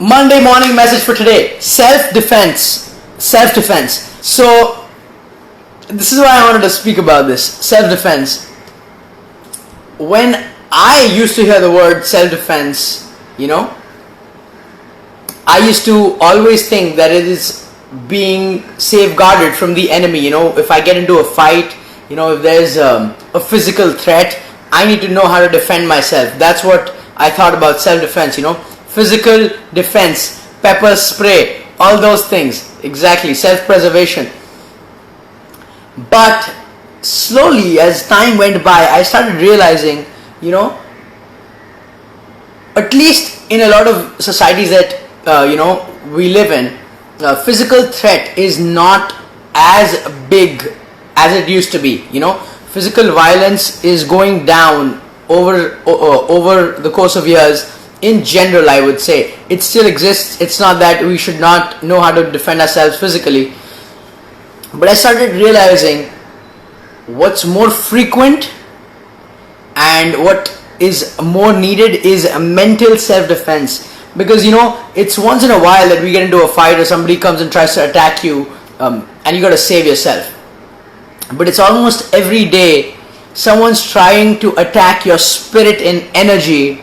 Monday morning message for today: self-defense. Self-defense. So this is why I wanted to speak about this. Self-defense. When I used to hear the word self-defense, I used to always think that it is being safeguarded from the enemy. If I get into a fight, if there's a physical threat, I need to know how to defend myself. That's what I thought about self-defense. Physical defense, pepper spray, all those things. Exactly, self-preservation. But slowly, as time went by, I started realizing, at least in a lot of societies that we live in, physical threat is not as big as it used to be. Physical violence is going down over the course of years. In general, I would say it still exists. It's not that we should not know how to defend ourselves physically, but I started realizing what's more frequent and what is more needed is a mental self-defense. Because it's once in a while that we get into a fight or somebody comes and tries to attack you, and you got to save yourself. But it's almost every day someone's trying to attack your spirit and energy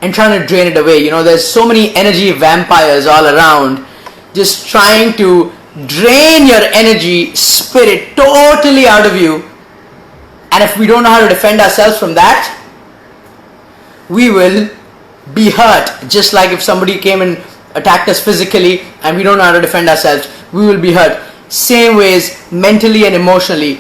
and trying to drain it away. There's so many energy vampires all around, just trying to drain your energy, spirit totally out of you. And if we don't know how to defend ourselves from that, we will be hurt. Just like if somebody came and attacked us physically and we don't know how to defend ourselves, we will be hurt. Same ways, mentally and emotionally.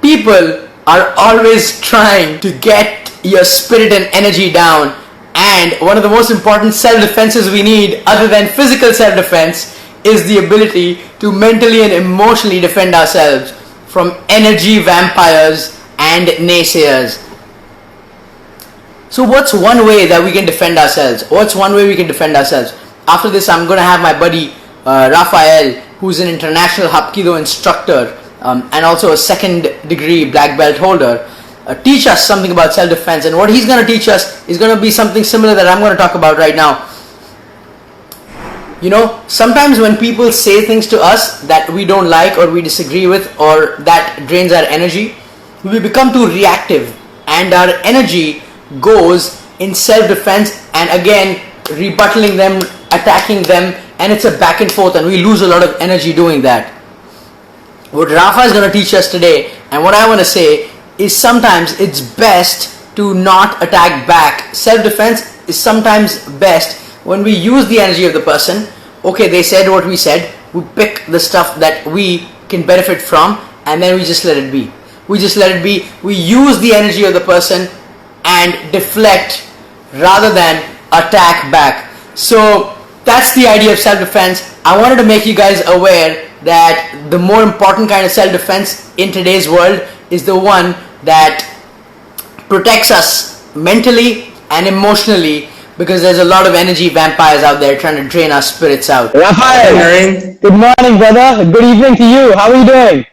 People are always trying to get your spirit and energy down. And one of the most important self-defenses we need, other than physical self-defense, is the ability to mentally and emotionally defend ourselves from energy vampires and naysayers. So what's one way that we can defend ourselves? What's one way we can defend ourselves? After this, I'm going to have my buddy Rafael, who's an international Hapkido instructor and also a second degree black belt holder, teach us something about self-defense. And what he's going to teach us is going to be something similar that I'm going to talk about right now. Sometimes when people say things to us that we don't like or we disagree with or that drains our energy, we become too reactive and our energy goes in self-defense and again rebuttaling them, attacking them, and it's a back and forth and we lose a lot of energy doing that. What Rafa is going to teach us today and what I want to say is sometimes it's best to not attack back. Self-defense is sometimes best when we use the energy of the person. Okay, they said what we said, we pick the stuff that we can benefit from and then we just let it be. We just let it be. We use the energy of the person and deflect rather than attack back. So that's the idea of self-defense. I wanted to make you guys aware that the more important kind of self-defense in today's world is the one that protects us mentally and emotionally, because there's a lot of energy vampires out there trying to drain our spirits out. Rafael, Naren. good morning, brother. Good evening to you. How are you doing?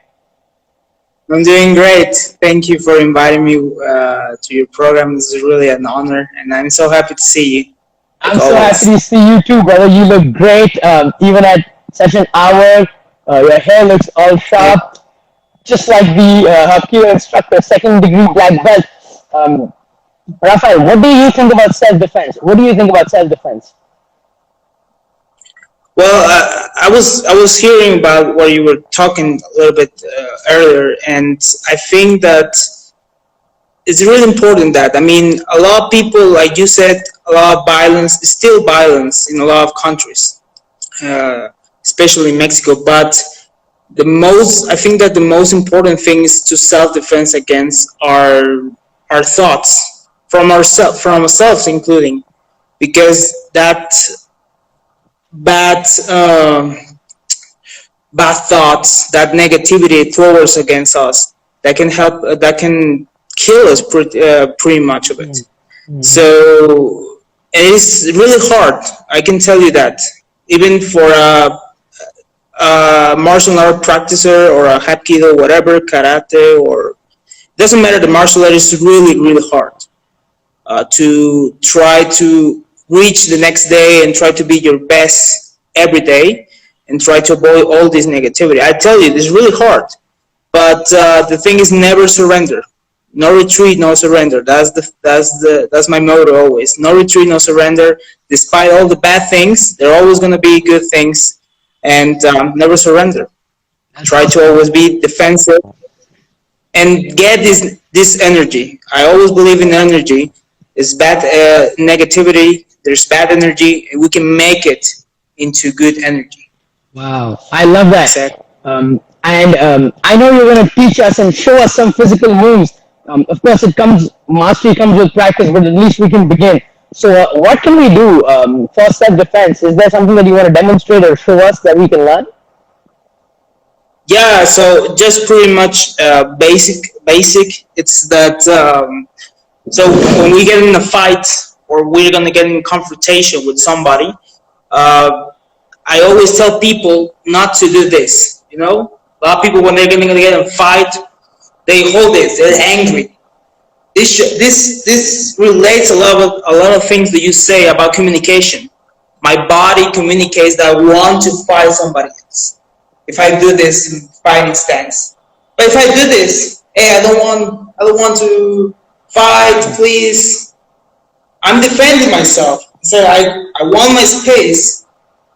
I'm doing great. Thank you for inviting me to your program. This is really an honor, and I'm so happy to see you. I'm so happy to see you too, brother. You look great, even at such an hour. Your hair looks all sharp, just like the Hapkido instructor, second degree black belt. Rafael, what do you think about self-defense? What do you think about self-defense? Well, I was hearing about what you were talking a little bit earlier, and I think that it's really important that, a lot of people, like you said, a lot of violence is still violence in a lot of countries, especially in Mexico. But I think that the most important thing is to self-defense against our thoughts from ourselves, including, because that bad thoughts, that negativity towards against us, that can kill us pretty much of it. So it is really hard, I can tell you that, even for a martial art practitioner or a Hapkido, whatever, karate, or doesn't matter, the martial art is really, really hard to try to reach the next day and try to be your best every day and try to avoid all this negativity. I tell you, it's really hard, but the thing is, never surrender. No retreat, no surrender. That's my motto always. No retreat, no surrender. Despite all the bad things, there are always going to be good things, and never surrender. Try to always be defensive and get this energy. I always believe in energy. It's bad negativity. There's bad energy, and we can make it into good energy. Wow, I love that. Exactly. I know you're going to teach us and show us some physical moves. Of course, mastery comes with practice, but at least we can begin. So what can we do for self-defense? Is there something that you want to demonstrate or show us that we can learn? Yeah, so just pretty much basic. It's that, so when we get in a fight or we're going to get in confrontation with somebody, I always tell people not to do this, you know? A lot of people, when they're going to get in a fight, they hold it, they're angry. This relates a lot of things that you say about communication. My body communicates that I want to fight somebody else. If I do this in fighting stance. But if I do this, hey, I don't want to fight, please. I'm defending myself. So I want my space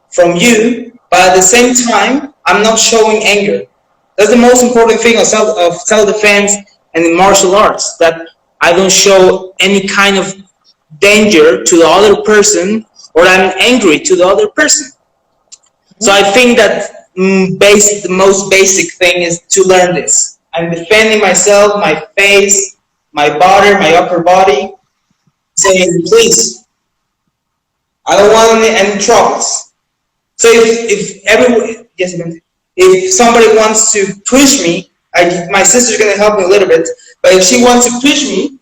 from you, but at the same time, I'm not showing anger. That's the most important thing of self-defense and in martial arts, that I don't show any kind of danger to the other person, or I'm angry to the other person. So I think that the most basic thing is to learn this. I'm defending myself, my face, my body, my upper body, saying, please, I don't want any troubles. So if somebody wants to push me, my sister's going to help me a little bit, but if she wants to push me,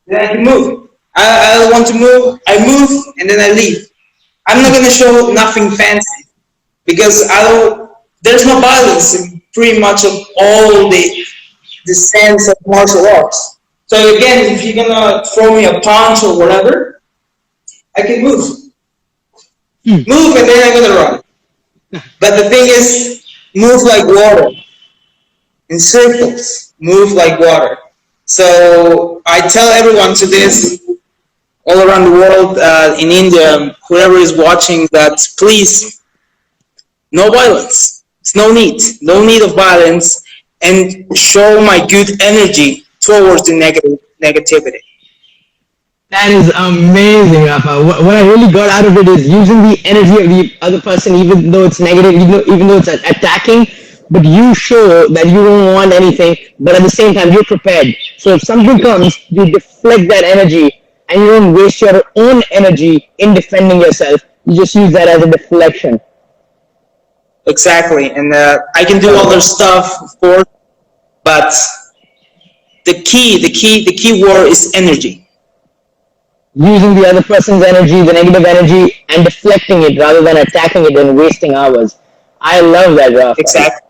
then I can move. I don't want to move, I move, and then I leave. I'm not going to show nothing fancy, because there's no violence in pretty much of all the sense of martial arts. So again, if you're going to throw me a punch or whatever, I can move. Move, and then I'm going to run. But the thing is, move like water. In circles, move like water. So I tell everyone to this, all around the world, in India, whoever is watching, that please, no violence. It's no need of violence, and show my good energy towards the negativity. That is amazing, Rafa. What I really got out of it is using the energy of the other person, even though it's negative, even though it's attacking, but you show that you don't want anything, but at the same time, you're prepared. So if something comes, you deflect that energy, and you don't waste your own energy in defending yourself. You just use that as a deflection. Exactly, and I can do other stuff, of course, but the key word is energy. Using the other person's energy, the negative energy, and deflecting it rather than attacking it and wasting hours. I love that, Rafa. Exactly.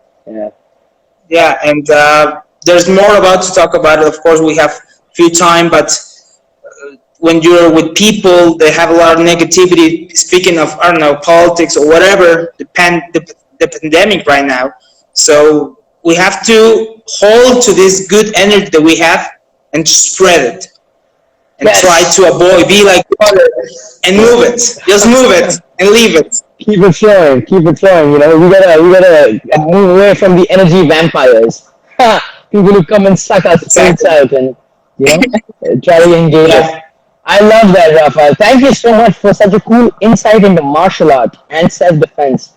Yeah, and there's more about to talk about it. Of course, we have few time, but when you're with people, they have a lot of negativity. Speaking of, I don't know, politics or whatever, the pandemic right now. So we have to hold to this good energy that we have and spread it. And try to avoid, be like water and move it. Just move it and leave it. Keep it flowing. You know, we gotta move away from the energy vampires. People who come and suck our spirits out and, you know, try to engage us. I love that, Rafael. Thank you so much for such a cool insight into martial art and self-defense,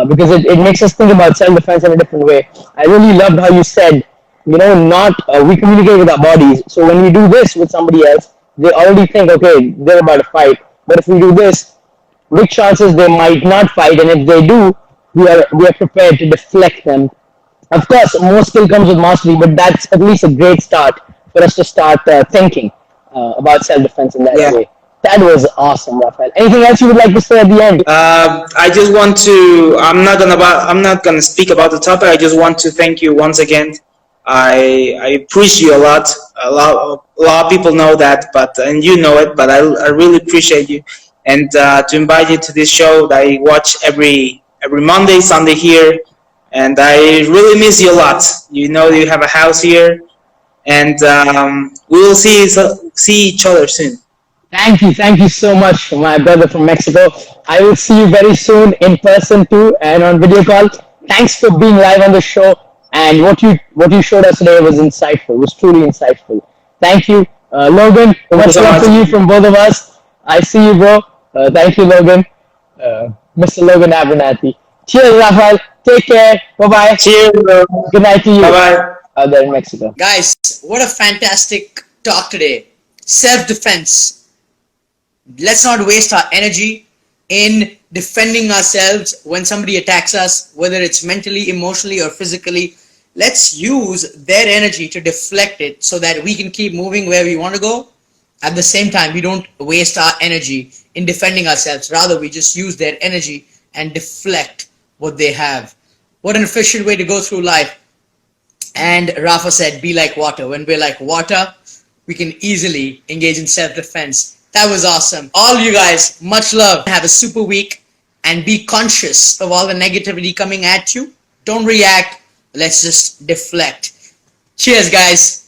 because it makes us think about self-defense in a different way. I really loved how you said, you know, we communicate with our bodies. So when we do this with somebody else, they already think, okay, they're about to fight. But if we do this, big chances they might not fight, and if they do, we are prepared to deflect them. Of course, more skill comes with mastery, but that's at least a great start for us to start thinking about self-defense in that way. That was awesome, Rafael. Anything else you would like to say at the end? I just want to. I'm not gonna speak about the topic. I just want to thank you once again I appreciate you a lot. A lot of people know that, but and you know it. But I really appreciate you, and to invite you to this show that I watch every Monday, Sunday here, and I really miss you a lot. You know, you have a house here, and we will see each other soon. Thank you so much, my brother from Mexico. I will see you very soon in person too, and on video call. Thanks for being live on the show, and what you showed us today was insightful. Was truly insightful. Thank you, Logan. Much love to you from both of us. I see you, bro. Thank you, Logan. Mr. Logan Abernathy. Cheers, Rafael. Take care. Bye bye. Cheers, bro. Good night to you. Bye bye. Out there in Mexico. Guys, what a fantastic talk today. Self-defense. Let's not waste our energy in defending ourselves when somebody attacks us, whether it's mentally, emotionally, or physically. Let's use their energy to deflect it so that we can keep moving where we want to go. At the same time, we don't waste our energy in defending ourselves. Rather, we just use their energy and deflect what they have. What an efficient way to go through life. And Rafa said, be like water. When we're like water, we can easily engage in self-defense. That was awesome. All you guys, much love. Have a super week and be conscious of all the negativity coming at you. Don't react. Let's just deflect. Cheers, guys.